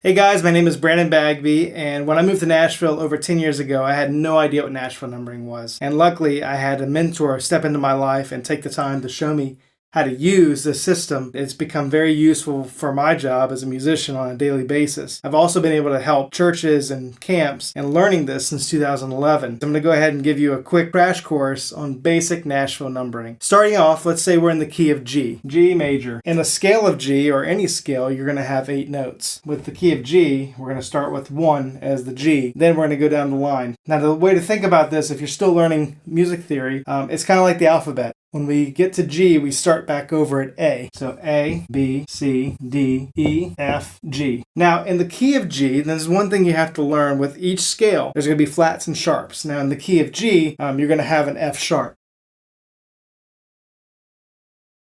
Hey guys, my name is Brandon Bagby, and when I moved to Nashville over 10 years ago, I had no idea what Nashville numbering was. And luckily, I had a mentor step into my life and take the time to show me how to use this system. It's become very useful for my job as a musician on a daily basis. I've also been able to help churches and camps and learning this since 2011. I'm going to go ahead and give you a quick crash course on basic Nashville numbering. Starting off, let's say we're in the key of G, G major. In a scale of G, or any scale, you're going to have 8 notes. With the key of G, we're going to start with 1 as the G. Then we're going to go down the line. Now, the way to think about this, if you're still learning music theory, it's kind of like the alphabet. When we get to G, we start back over at A. So A, B, C, D, E, F, G. Now, in the key of G, there's one thing you have to learn with each scale. There's going to be flats and sharps. Now, in the key of G, you're going to have an F sharp.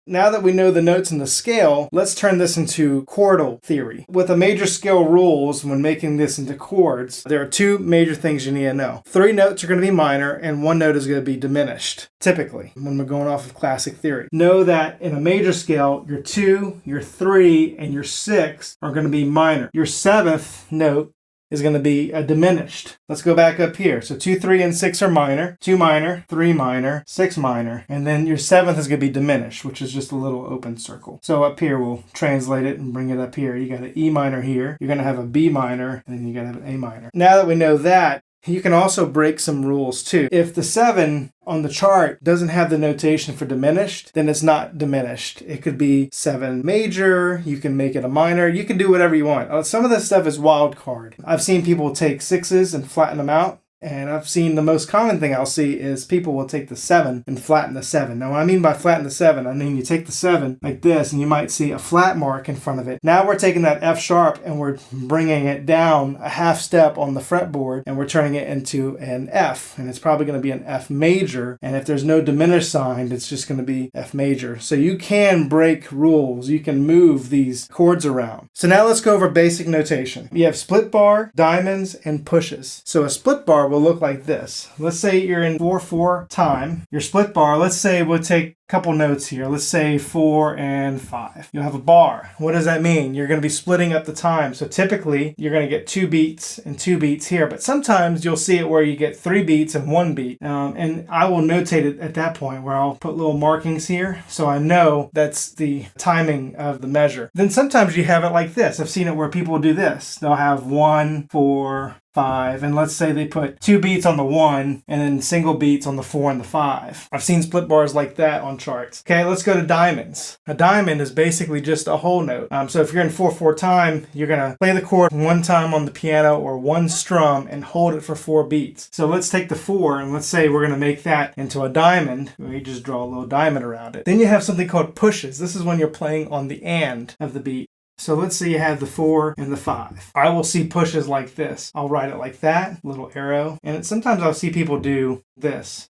Now that we know the notes in the scale, let's turn this into chordal theory. With the major scale rules, when making this into chords, there are 2 major things you need to know. 3 notes are going to be minor, and 1 note is going to be diminished, typically, when we're going off of classic theory. Know that in a major scale, your 2, your 3, and your 6 are going to be minor. Your 7th note is going to be a diminished. Let's go back up here. So 2, 3, and 6 are minor, 2 minor, 3 minor, 6 minor, and then your 7th is going to be diminished, which is just a little open circle. So up here, we'll translate it and bring it up here. You got an E minor here, you're going to have a B minor, and then you got to have an A minor. Now that we know that, you can also break some rules too. If the 7 on the chart doesn't have the notation for diminished, then it's not diminished. It could be 7 major, you can make it a minor, you can do whatever you want. Some of this stuff is wild card. I've seen people take 6s and flatten them out. And I've seen the most common thing I'll see is people will take the 7 and flatten the 7. Now, what I mean by flatten the 7, I mean you take the 7 like this and you might see a flat mark in front of it. Now we're taking that F sharp and we're bringing it down a half step on the fretboard and we're turning it into an F. And it's probably going to be an F major. And if there's no diminished sign, it's just going to be F major. So you can break rules. You can move these chords around. So now let's go over basic notation. You have split bar, diamonds, and pushes. So a split bar will look like this. Let's say you're in 4/4 time. Your split bar, let's say we'll take a couple notes here. Let's say 4 and 5. You'll have a bar. What does that mean? You're going to be splitting up the time. So typically you're going to get 2 beats and 2 beats here, but sometimes you'll see it where you get 3 beats and 1 beat. And I will notate it at that point where I'll put little markings here so I know that's the timing of the measure. Then sometimes you have it like this. I've seen it where people do this. They'll have 1, 4, 5, and let's say they put 2 beats on the 1 and then single beats on the 4 and the 5. I've seen split bars like that on charts. Okay, let's go to diamonds. A diamond is basically just a whole note. So if you're in 4/4 time, you're gonna play the chord 1 time on the piano or 1 strum and hold it for 4 beats. So let's take the 4 and let's say we're gonna make that into a diamond. We just draw a little diamond around it. Then you have something called pushes. This is when you're playing on the and of the beat. So let's say you have the 4 and the 5. I will see pushes like this. I'll write it like that, little arrow. And sometimes I'll see people do this,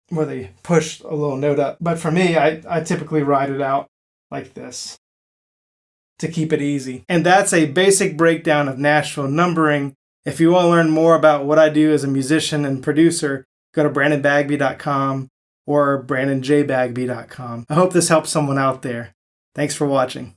where they push a little note up. But for me, I typically write it out like this to keep it easy. And that's a basic breakdown of Nashville numbering. If you want to learn more about what I do as a musician and producer, go to brandonbagby.com or brandonjbagby.com. I hope this helps someone out there. Thanks for watching.